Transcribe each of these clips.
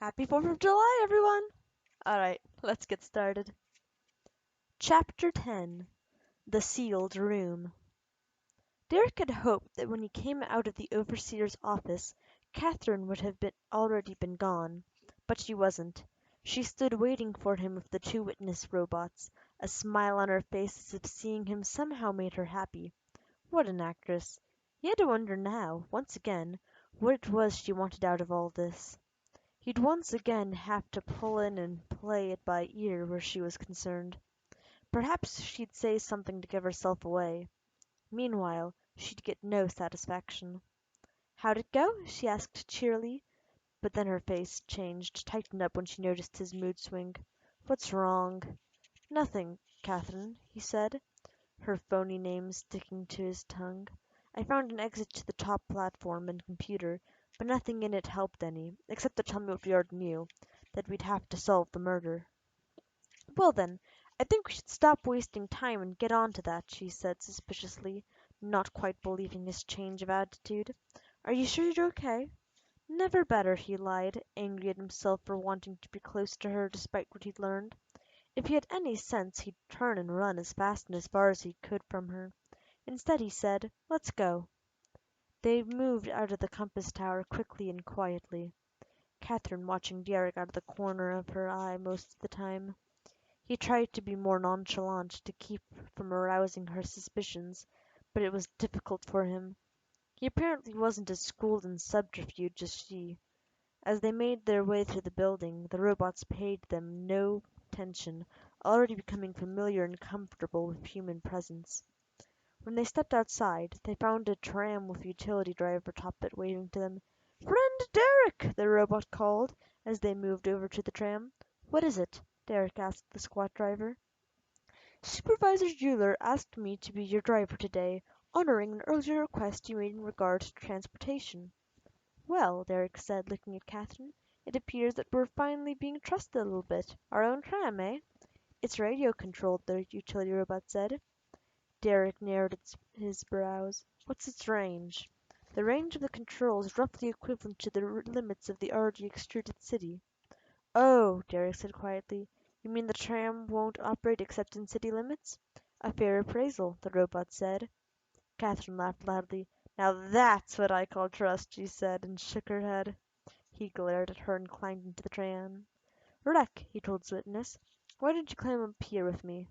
Happy 4th of July, everyone! Alright, let's get started. Chapter 10 The Sealed Room. Derek had hoped that when he came out of the overseer's office, Catherine would have already been gone, but she wasn't. She stood waiting for him with the two witness robots, a smile on her face as if seeing him somehow made her happy. What an actress! He had to wonder now, once again, what it was she wanted out of all this. He'd once again have to pull in and play it by ear where she was concerned. Perhaps she'd say something to give herself away. Meanwhile, she'd get no satisfaction. "How'd it go?" she asked cheerily, but then her face changed, tightened up when she noticed his mood swing. "What's wrong?" "Nothing, Catherine," he said, her phony name sticking to his tongue. "I found an exit to the top platform and computer, but nothing in it helped any, except to tell me what we already knew, that we'd have to solve the murder." "Well then, I think we should stop wasting time and get on to that," she said suspiciously, not quite believing his change of attitude. "Are you sure you're okay?" "Never better," he lied, angry at himself for wanting to be close to her despite what he'd learned. If he had any sense he'd turn and run as fast and as far as he could from her. Instead he said, "Let's go." They moved out of the compass tower quickly and quietly, Catherine watching Derek out of the corner of her eye most of the time. He tried to be more nonchalant, to keep from arousing her suspicions, but it was difficult for him. He apparently wasn't as schooled in subterfuge as she. As they made their way through the building, the robots paid them no attention, already becoming familiar and comfortable with human presence. When they stepped outside, they found a tram with a utility driver atop it waving to them. "Friend Derek!" the robot called, as they moved over to the tram. "What is it?" Derek asked the squat driver. "Supervisor Euler asked me to be your driver today, honoring an earlier request you made in regard to transportation." "Well," Derek said, looking at Catherine, "it appears that we're finally being trusted a little bit. Our own tram, eh?" "It's radio controlled," the utility robot said. Derek narrowed his brows. "What's its range?" "The range of the control is roughly equivalent to the limits of the already extruded city." "Oh," Derek said quietly. "You mean the tram won't operate except in city limits?" "A fair appraisal," the robot said. Catherine laughed loudly. "Now that's what I call trust," she said, and shook her head. He glared at her and climbed into the tram. "Wreck," he told his witness. "Why don't you climb up here with me?"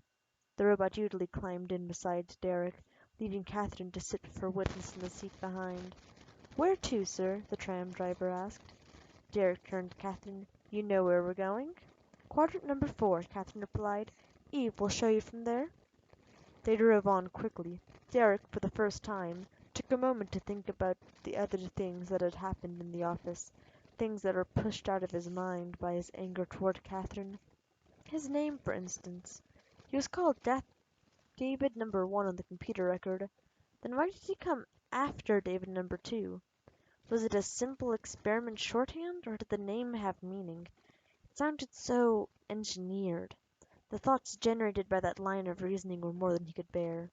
The robot utility climbed in beside Derek, leaving Catherine to sit with her witness in the seat behind. "Where to, sir?" the tram driver asked. Derek turned to Catherine. "You know where we're going?" "Quadrant number 4," Catherine replied. "Eve will show you from there." They drove on quickly. Derek, for the first time, took a moment to think about the other things that had happened in the office, things that were pushed out of his mind by his anger toward Catherine. His name, for instance. He was called David number 1 on the computer record. Then why did he come after David number 2? Was it a simple experiment shorthand, or did the name have meaning? It sounded so engineered. The thoughts generated by that line of reasoning were more than he could bear.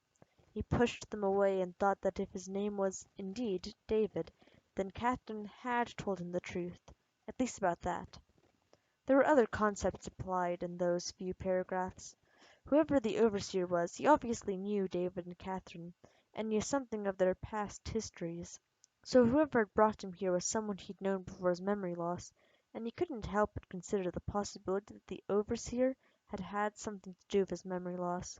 He pushed them away and thought that if his name was, indeed, David, then Catherine had told him the truth, at least about that. There were other concepts applied in those few paragraphs. Whoever the overseer was, he obviously knew David and Catherine, and knew something of their past histories. So whoever had brought him here was someone he'd known before his memory loss, and he couldn't help but consider the possibility that the overseer had had something to do with his memory loss.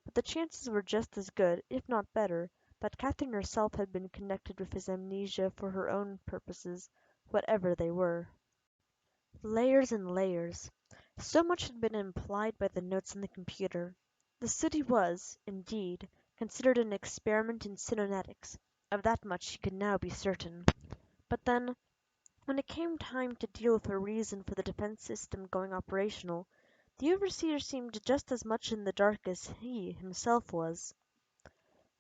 But the chances were just as good, if not better, that Catherine herself had been connected with his amnesia for her own purposes, whatever they were. Layers and layers. So much had been implied by the notes on the computer. The city was, indeed, considered an experiment in synonetics. Of that much he could now be certain. But then, when it came time to deal with a reason for the defense system going operational, the overseer seemed just as much in the dark as he himself was.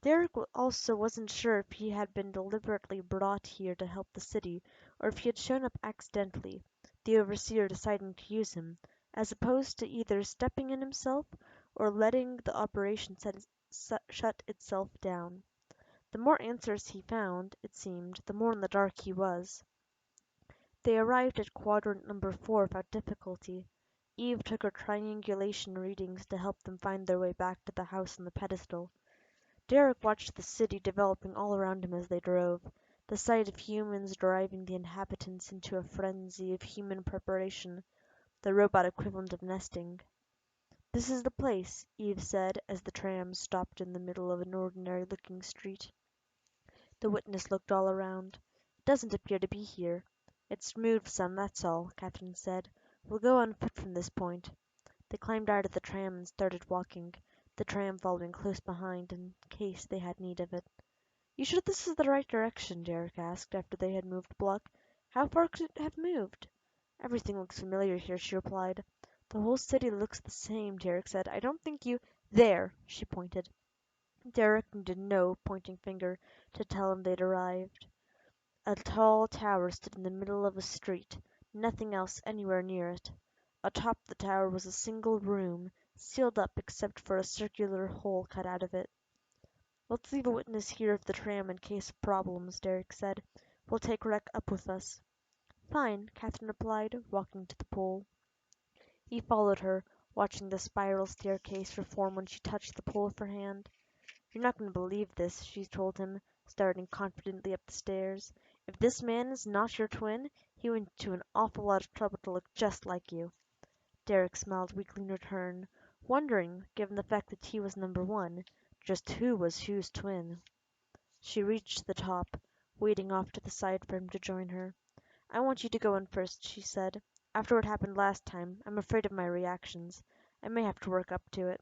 Derek also wasn't sure if he had been deliberately brought here to help the city, or if he had shown up accidentally, the overseer deciding to use him, as opposed to either stepping in himself, or letting the operation shut itself down. The more answers he found, it seemed, the more in the dark he was. They arrived at quadrant number 4 without difficulty. Eve took her triangulation readings to help them find their way back to the house on the pedestal. Derek watched the city developing all around him as they drove. The sight of humans driving the inhabitants into a frenzy of human preparation, the robot equivalent of nesting. "This is the place," Eve said, as the tram stopped in the middle of an ordinary-looking street. The witness looked all around. "It doesn't appear to be here. It's moved some, that's all," Catherine said. "We'll go on foot from this point." They climbed out of the tram and started walking, the tram following close behind in case they had need of it. "You sure this is the right direction?" Derek asked, after they had moved a block. "How far could it have moved?" "Everything looks familiar here," she replied. "The whole city looks the same," Derek said. "I don't think you—" "There!" she pointed. Derek needed no pointing finger to tell him they'd arrived. A tall tower stood in the middle of a street, nothing else anywhere near it. Atop the tower was a single room, sealed up except for a circular hole cut out of it. "Let's leave a witness here of the tram in case of problems," Derek said. "We'll take Rec up with us." "Fine," Catherine replied, walking to the pole. He followed her, watching the spiral staircase reform when she touched the pole with her hand. "You're not going to believe this," she told him, starting confidently up the stairs. "If this man is not your twin, he went to an awful lot of trouble to look just like you." Derek smiled weakly in return, wondering, given the fact that he was number 1, just who was whose twin. She reached the top, wading off to the side for him to join her. "I want you to go in first," she said. "After what happened last time, I'm afraid of my reactions. I may have to work up to it."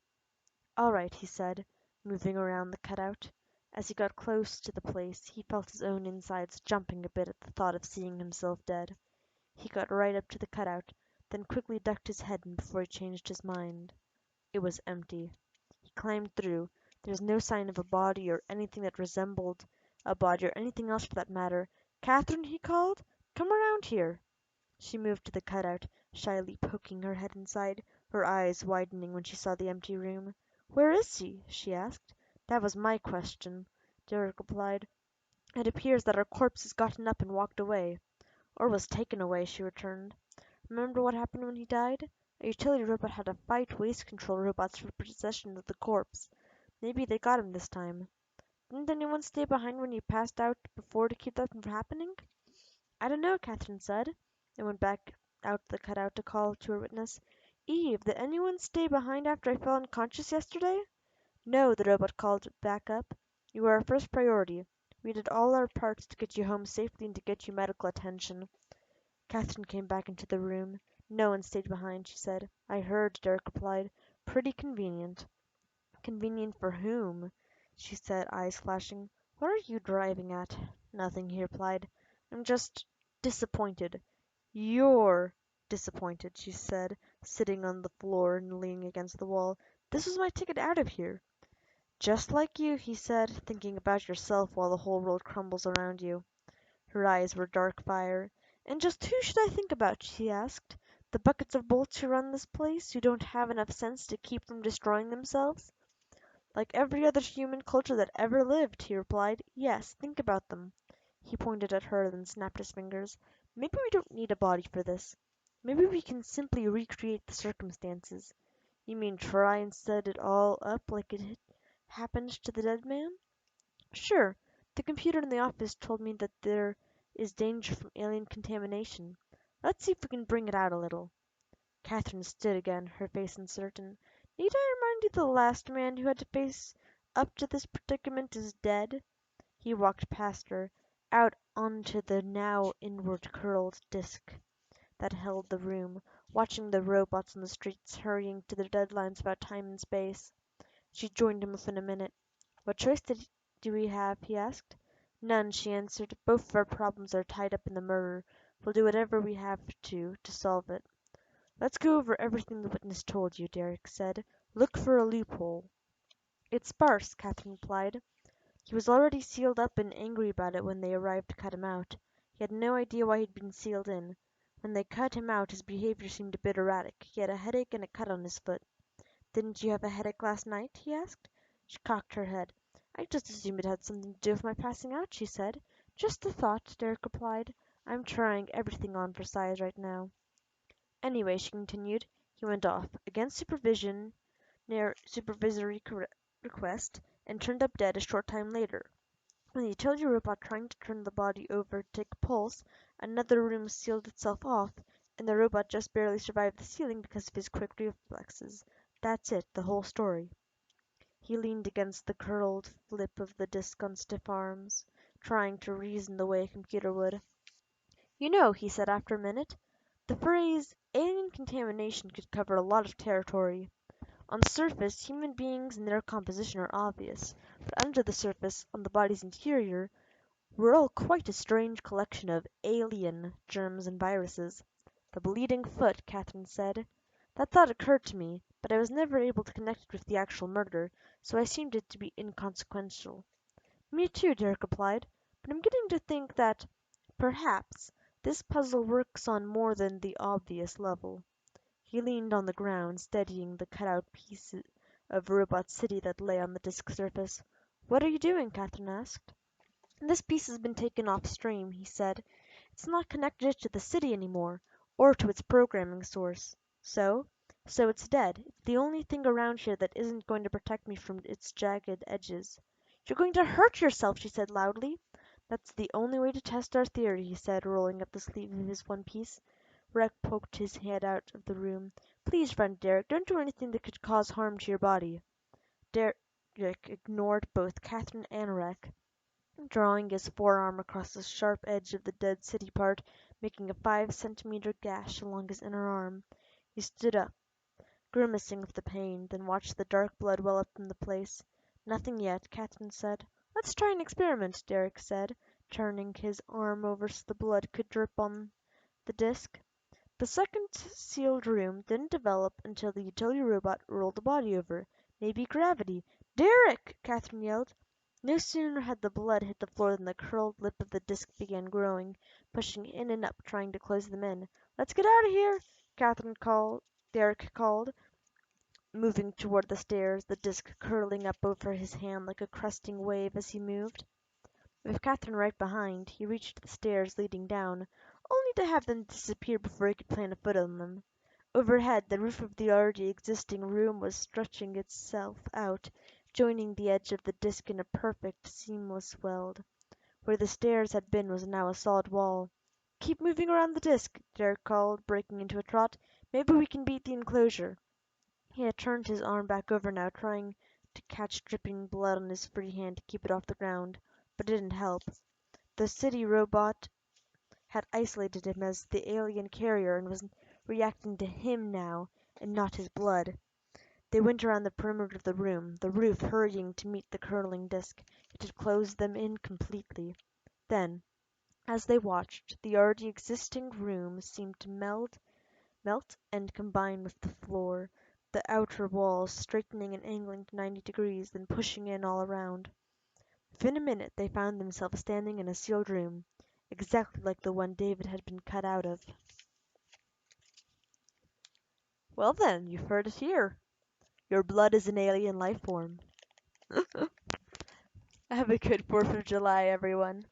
"All right," he said, moving around the cutout. As he got close to the place, he felt his own insides jumping a bit at the thought of seeing himself dead. He got right up to the cutout, then quickly ducked his head in before he changed his mind. It was empty. He climbed through. There was no sign of a body or anything that resembled a body or anything else for that matter. "Catherine," he called, "come around here." She moved to the cutout, shyly poking her head inside, her eyes widening when she saw the empty room. "Where is he?" she asked. "That was my question," Derek replied. "It appears that our corpse has gotten up and walked away." "Or was taken away," she returned. "Remember what happened when he died? A utility robot had to fight waste control robots for possession of the corpse. Maybe they got him this time." "Didn't anyone stay behind when he passed out before to keep that from happening?" "I don't know," Catherine said, and went back out the cutout to call to her witness. "Eve, did anyone stay behind after I fell unconscious yesterday?" "No," the robot called back up. "You were our first priority. We did all our parts to get you home safely and to get you medical attention." Catherine came back into the room. "No one stayed behind," she said. "I heard," Derek replied. "Pretty convenient." "Convenient for whom?" she said, eyes flashing. "What are you driving at?" "Nothing," he replied. "I'm just disappointed." "You're disappointed," she said, sitting on the floor and leaning against the wall. "This was my ticket out of here." "Just like you," he said, "thinking about yourself while the whole world crumbles around you." Her eyes were dark fire. "And just who should I think about?" she asked. "The buckets of bolts who run this place, who don't have enough sense to keep from destroying themselves?" "Like every other human culture that ever lived," he replied. "Yes, think about them." He pointed at her, then snapped his fingers. "Maybe we don't need a body for this. Maybe we can simply recreate the circumstances." "You mean try and set it all up like it had happened to the dead man?" "Sure. The computer in the office told me that there is danger from alien contamination. Let's see if we can bring it out a little." Catherine stood again, her face uncertain. "Need I remind you the last man who had to face up to this predicament is dead?" He walked past her, out onto the now inward curled disk that held the room, watching the robots on the streets hurrying to their deadlines about time and space. She joined him within a minute. "What choice do we have?" he asked. "None," she answered. "Both of our problems are tied up in the murder. We'll do whatever we have to solve it." "Let's go over everything the witness told you," Derek said. "Look for a loophole." "It's sparse," Catherine replied. "He was already sealed up and angry about it when they arrived to cut him out. He had no idea why he'd been sealed in. When they cut him out his behavior seemed a bit erratic. He had a headache and a cut on his foot." "Didn't you have a headache last night?" he asked. She cocked her head. "I just assumed it had something to do with my passing out," she said. "Just a thought," Derek replied. I'm trying everything on for size right now. Anyway, she continued, he went off, against supervisory request, and turned up dead a short time later. When the utility robot trying to turn the body over to take a pulse, another room sealed itself off, and the robot just barely survived the sealing because of his quick reflexes. That's it, the whole story. He leaned against the curled lip of the disc on stiff arms, trying to reason the way a computer would. You know, he said after a minute, the phrase alien contamination could cover a lot of territory. On the surface, human beings and their composition are obvious, but under the surface, on the body's interior, we're all quite a strange collection of alien germs and viruses. The bleeding foot, Catherine said. That thought occurred to me, but I was never able to connect it with the actual murder, so I assumed it to be inconsequential. Me too, Derek replied, but I'm getting to think that, perhaps, this puzzle works on more than the obvious level. He leaned on the ground, steadying the cut-out piece of Robot City that lay on the disk surface. "What are you doing?" Catherine asked. "This piece has been taken off-stream," he said. "It's not connected to the city anymore, or to its programming source. So? So it's dead. It's the only thing around here that isn't going to protect me from its jagged edges." "You're going to hurt yourself," she said loudly. "That's the only way to test our theory," he said, rolling up the sleeve of his one piece. Rex poked his head out of the room. "Please, friend Derek, don't do anything that could cause harm to your body." Derek ignored both Catherine and Rex, drawing his forearm across the sharp edge of the dead city part, making a 5 centimeter gash along his inner arm. He stood up, grimacing with the pain, then watched the dark blood well up from the place. "Nothing yet," Catherine said. "Let's try an experiment," Derek said, turning his arm over so the blood could drip on the disc. The second sealed room didn't develop until the utility robot rolled the body over. "Maybe gravity." "Derek!" Catherine yelled. No sooner had the blood hit the floor than the curled lip of the disc began growing, pushing in and up, trying to close them in. "Let's get out of here!" Derek called, moving toward the stairs, the disc curling up over his hand like a cresting wave as he moved. With Catherine right behind, he reached the stairs leading down, only to have them disappear before he could plant a foot on them. Overhead, the roof of the already existing room was stretching itself out, joining the edge of the disc in a perfect, seamless weld. Where the stairs had been was now a solid wall. "Keep moving around the disc," Derek called, breaking into a trot. "Maybe we can beat the enclosure." He had turned his arm back over now, trying to catch dripping blood on his free hand to keep it off the ground, but it didn't help. The city robot had isolated him as the alien carrier and was reacting to him now, and not his blood. They went around the perimeter of the room, the roof hurrying to meet the curling disc. It had closed them in completely. Then, as they watched, the already existing room seemed to melt and combine with the floor, the outer walls straightening and angling to 90 degrees, then pushing in all around. Within a minute they found themselves standing in a sealed room, exactly like the one David had been cut out of. Well then, you've heard it here. Your blood is an alien life form. Have a good 4th of July, everyone.